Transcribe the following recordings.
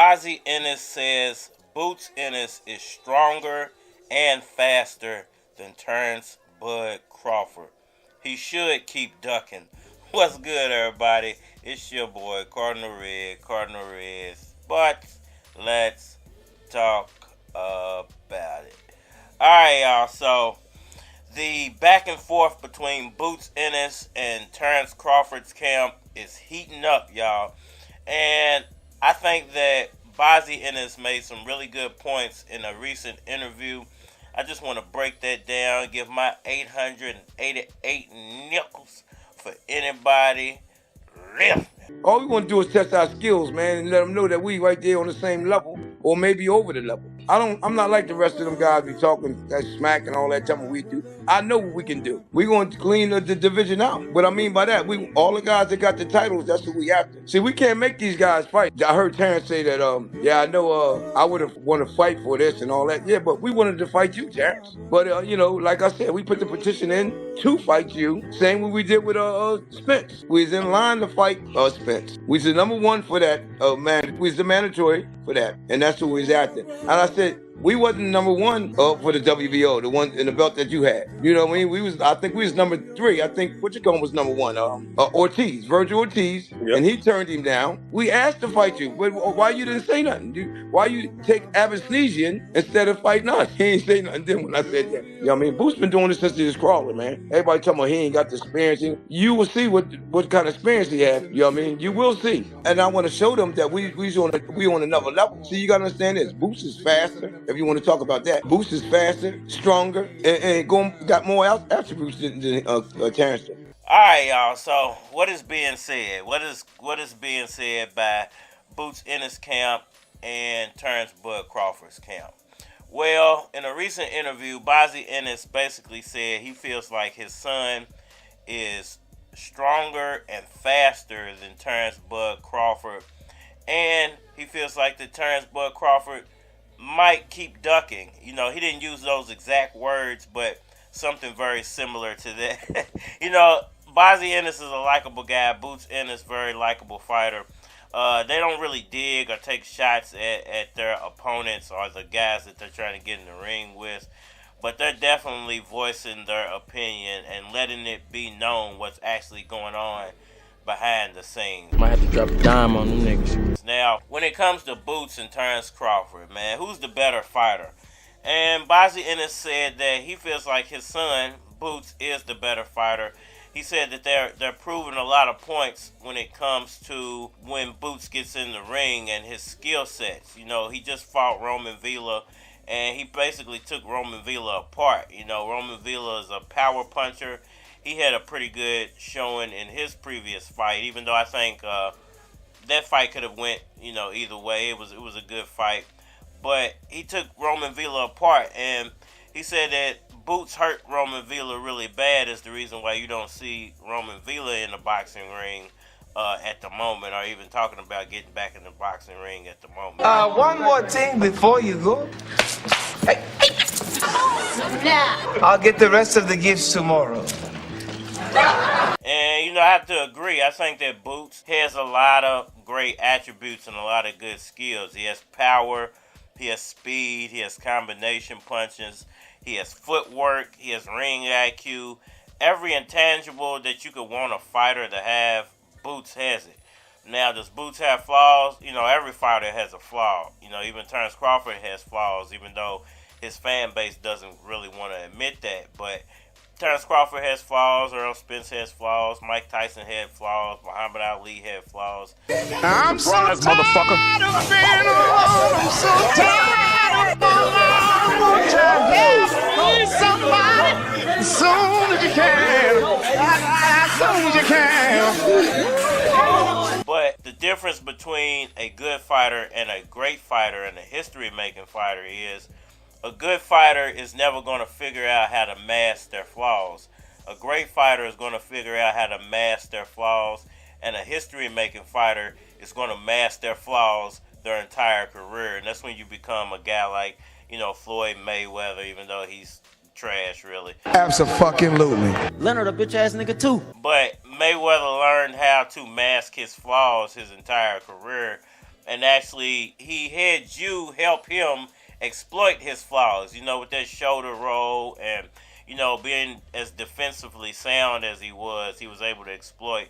Bozy Ennis says Boots Ennis is stronger and faster than Terence Bud Crawford. He should keep ducking. What's good, everybody? It's your boy, Cardinal Red Sports. Let's talk about it. Alright, y'all. So, the back and forth between Boots Ennis and Terence Crawford's camp is heating up, y'all. And I think that Bozy Ennis made some really good points in a recent interview. I just want to break that down, give my 888 nickels for anybody listening. All we want to do is test our skills, man, and let them know that we right there on the same level, or maybe over the level. I'm not like the rest of them guys be talking that smack and all that, telling me we do. I know what we can do. We're going to clean the division out. What I mean by that, all the guys that got the titles, that's who we after. See, we can't make these guys fight. I heard Terence say that, I know I would have want to fight for this and all that. Yeah, but we wanted to fight you, Terence. But, like I said, we put the petition in to fight you. Same what we did with Spence. We was in line to fight Spence. We was the number one for that, man. We was the mandatory for that. And that's who we was after. And I said, we wasn't number one for the WBO, the one in the belt that you had. You know what I mean? I think we was number 3. I think Whichacombe was number 1. Virgil Ortiz, yep. And he turned him down. We asked to fight you, but why you didn't say nothing? Why you take Abyssinian instead of fighting us? He ain't say nothing then when I said that. You know what I mean? Boots been doing this since he was crawling, man. Everybody talking about he ain't got the experience. You will see what kind of experience he has. You know what I mean? You will see. And I want to show them that we on another level. See, you got to understand this. Boots is faster. If you want to talk about that, Boots is faster, stronger, and got more attributes than Terence. All right, y'all. So, what is being said? What is being said by Boots Ennis camp and Terence Bud Crawford's camp? Well, in a recent interview, Bozy Ennis basically said he feels like his son is stronger and faster than Terence Bud Crawford, and he feels like that Terence Bud Crawford might keep ducking. You know, he didn't use those exact words, but something very similar to that. You know, Bozy Ennis is a likable guy. Boots Ennis, very likable fighter. They don't really dig or take shots at their opponents or the guys that they're trying to get in the ring with, but they're definitely voicing their opinion and letting it be known what's actually going on behind the scenes. Might have to drop a dime on them niggas. Now, when it comes to Boots and Terence Crawford, man, who's the better fighter? And Bozy Ennis said that he feels like his son, Boots, is the better fighter. He said that they're proving a lot of points when it comes to when Boots gets in the ring and his skill sets. You know, he just fought Roiman Villa, and he basically took Roiman Villa apart. You know, Roiman Villa is a power puncher. He had a pretty good showing in his previous fight, even though I think that fight could have went, either way. It was a good fight. But he took Roiman Villa apart, and he said that Boots hurt Roiman Villa really bad is the reason why you don't see Roiman Villa in the boxing ring at the moment, or even talking about getting back in the boxing ring at the moment. One more thing before you go. Hey. I'll get the rest of the gifts tomorrow. And, I have to agree. I think that Boots has a lot of great attributes and a lot of good skills. He has power, he has speed, he has combination punches, he has footwork, he has ring IQ. Every intangible that you could want a fighter to have, Boots has it. Now, does Boots have flaws? Every fighter has a flaw. Even Terence Crawford has flaws, even though his fan base doesn't really want to admit that. But Terence Crawford has flaws, Errol Spence has flaws, Mike Tyson had flaws, Muhammad Ali had flaws. I'm so tired of being alone. I'm so tired of being alone. Help me, somebody, as soon as you can. As soon as you can. But the difference between a good fighter and a great fighter and a history-making fighter is a good fighter is never going to figure out how to mask their flaws. A great fighter is going to figure out how to mask their flaws, and a history-making fighter is going to mask their flaws their entire career. And that's when you become a guy like, Floyd Mayweather, even though he's trash, really. Abso-fucking-lutely. Leonard a bitch-ass nigga, too. But Mayweather learned how to mask his flaws his entire career. and actually he had you help him exploit his flaws, with that shoulder roll and, being as defensively sound as he was able to exploit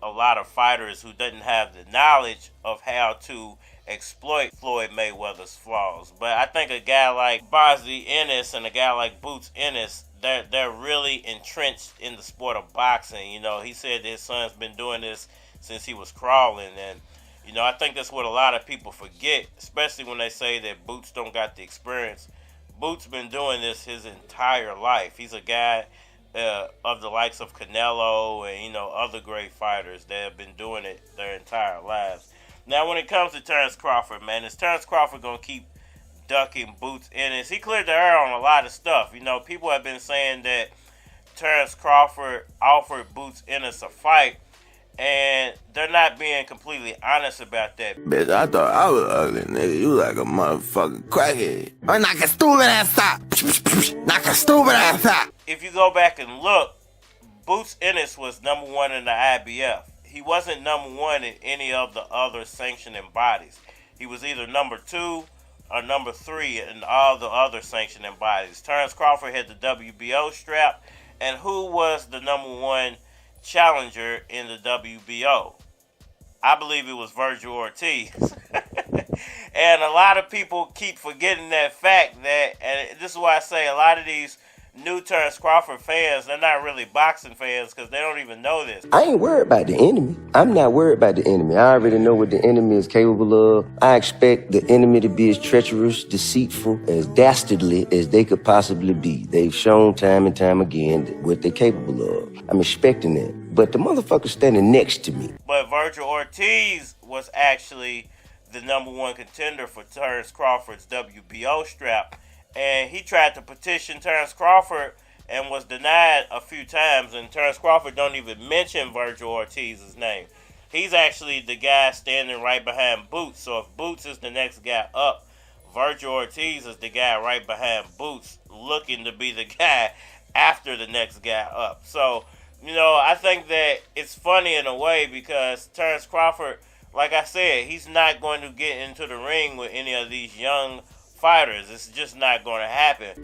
a lot of fighters who didn't have the knowledge of how to exploit Floyd Mayweather's flaws. But I think a guy like Bozy Ennis and a guy like Boots Ennis, they're really entrenched in the sport of boxing. He said that his son's been doing this since he was crawling, and I think that's what a lot of people forget, especially when they say that Boots don't got the experience. Boots been doing this his entire life. He's a guy of the likes of Canelo and other great fighters that have been doing it their entire lives. Now, when it comes to Terence Crawford, man, is Terence Crawford gonna keep ducking Boots Ennis? He cleared the air on a lot of stuff. People have been saying that Terence Crawford offered Boots Ennis a fight, and they're not being completely honest about that. Bitch, I thought I was ugly, nigga. You like a motherfucking crackhead. I knock a stupid ass out. Knock a stupid ass out. If you go back and look, Boots Ennis was number 1 in the IBF. He wasn't number 1 in any of the other sanctioning bodies. He was either number 2 or number 3 in all the other sanctioning bodies. Terence Crawford had the WBO strap, and who was the number 1 challenger in the WBO? I believe it was Virgil Ortiz. And a lot of people keep forgetting that fact, and this is why I say a lot of these new Terence Crawford fans, they're not really boxing fans because they don't even know this. I ain't worried about the enemy. I'm not worried about the enemy. I already know what the enemy is capable of. I expect the enemy to be as treacherous, deceitful, as dastardly as they could possibly be. They've shown time and time again what they're capable of. I'm expecting that. But the motherfucker's standing next to me. But Virgil Ortiz was actually the number 1 contender for Terence Crawford's WBO strap. And he tried to petition Terence Crawford and was denied a few times. And Terence Crawford don't even mention Virgil Ortiz's name. He's actually the guy standing right behind Boots. So if Boots is the next guy up, Virgil Ortiz is the guy right behind Boots, looking to be the guy after the next guy up. So, I think that it's funny in a way because Terence Crawford, like I said, he's not going to get into the ring with any of these young fighters. It's just not going to happen.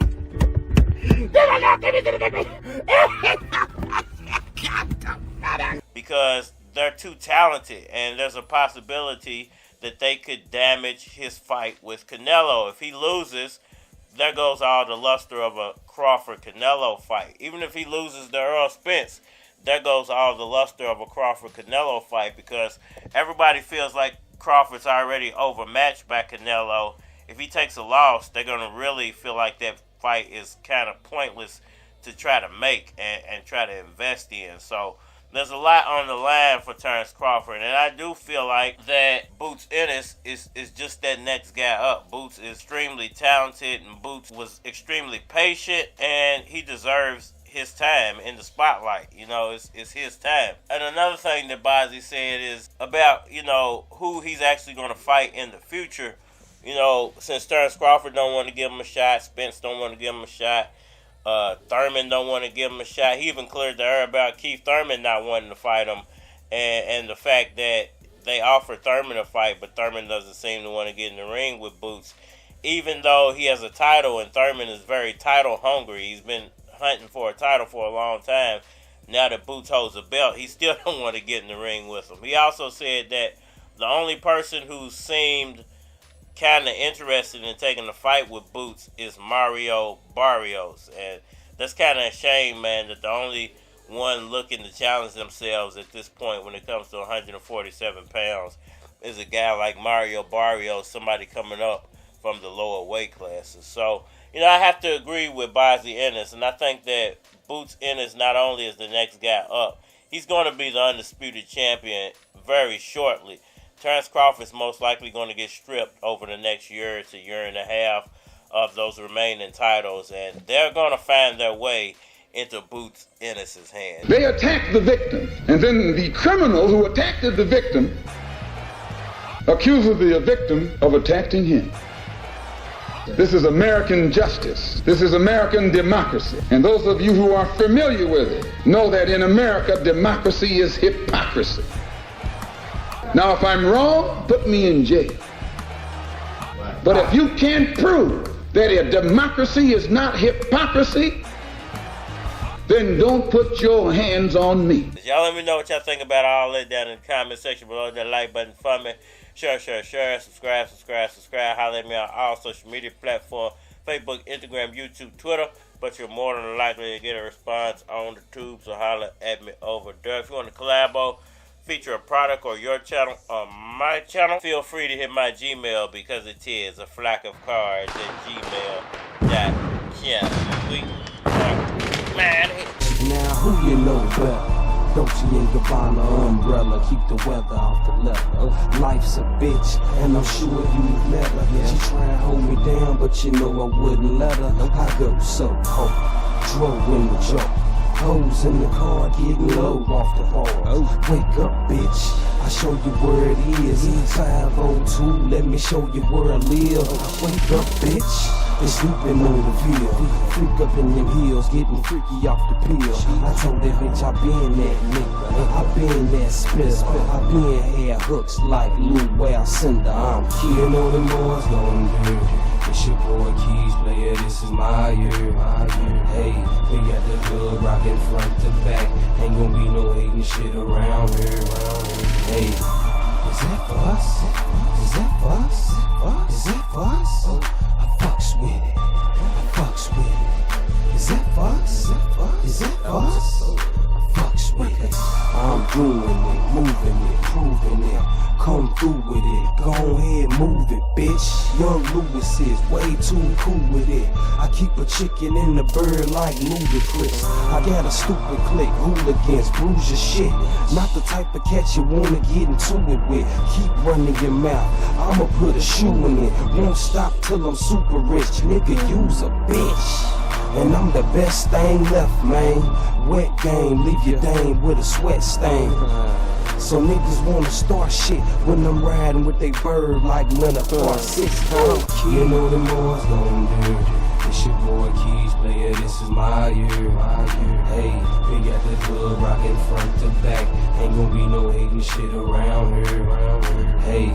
Because they're too talented, and there's a possibility that they could damage his fight with Canelo. If he loses, there goes all the luster of a Crawford-Canelo fight. Even if he loses to Errol Spence, there goes all the luster of a Crawford-Canelo fight because everybody feels like Crawford's already overmatched by Canelo. If he takes a loss, they're going to really feel like that fight is kind of pointless to try to make and try to invest in. So there's a lot on the line for Terence Crawford. And I do feel like that Boots Ennis is just that next guy up. Boots is extremely talented, and Boots was extremely patient, and he deserves his time in the spotlight. It's his time. And another thing that Bozy said is about, who he's actually going to fight in the future. Since Terence Crawford don't want to give him a shot, Spence don't want to give him a shot, Thurman don't want to give him a shot. He even cleared the air about Keith Thurman not wanting to fight him, and the fact that they offered Thurman a fight, but Thurman doesn't seem to want to get in the ring with Boots, even though he has a title, and Thurman is very title hungry. He's been hunting for a title for a long time. Now that Boots holds a belt, he still don't want to get in the ring with him. He also said that the only person who seemed kind of interested in taking the fight with Boots is Mario Barrios, and that's kind of a shame, man, that the only one looking to challenge themselves at this point when it comes to 147 pounds is a guy like Mario Barrios, somebody coming up from the lower weight classes. So, I have to agree with Bozy Ennis, and I think that Boots Ennis not only is the next guy up, he's going to be the undisputed champion very shortly. Terence Crawford's most likely going to get stripped over the next year to year and a half of those remaining titles, and they're going to find their way into Boots Ennis' hands. They attacked the victim, and then the criminal who attacked the victim accuses the victim of attacking him. This is American justice. This is American democracy. And those of you who are familiar with it know that in America, democracy is hypocrisy. Now, if I'm wrong, put me in jail. But if you can't prove that a democracy is not hypocrisy, then don't put your hands on me. Y'all let me know what y'all think about all that down in the comment section below. That like button for me. Share, subscribe. Holler at me on all social media platforms. Facebook, Instagram, YouTube, Twitter. But you're more than likely to get a response on the tubes, so holler at me over there. If you want to collabo, feature a product or your channel on my channel, feel free to hit my Gmail because it is a flock of cards at gmail.com. Now who you know better? Dolce & Gabbana umbrella, keep the weather off the leather. Life's a bitch, and I'm sure you let her. She try and hold me down, but you know I wouldn't let her. I go so cold, drove in the joke. Hoes in the car, getting low off the bar. Wake up, bitch, I show you where it is. 502, let me show you where I live. Wake up, bitch. They sleeping on the field. Freak up in them heels, getting freaky off the pill. I told that bitch I been that nigga, I been that Spence, I been hair hooks like Lou Well Cinder. I'm killing all them boys going dirty. It's your boy Keys, player, this is my year. Hey, we got the hood rockin' front to back. Ain't gonna be no hating shit around here. Hey, is that for us? Is that for us? Is that for us? Fucks with it, fucks with it. Is that fucks? Is that fucks? Fucks with it. I'm doing it, moving it, proving it. Come through with it, go ahead, move it, bitch. Young Lewis is way too cool with it. I keep a chicken in the bird like ludicrous. I got a stupid clique, hooligans, bruise your shit. Not the type of cat you wanna get into it with. Keep running your mouth, I'ma put a shoe in it. Won't stop till I'm super rich, nigga, you's a bitch. And I'm the best thing left, man. Wet game, leave your dame with a sweat stain. So niggas wanna start shit when I'm riding with they bird like Leonard Part 6. You know them boys going dirty. It's your boy Keys, player, this is my year. Hey, we got the club rockin' front to back. Ain't gonna be no hating shit around here. Hey,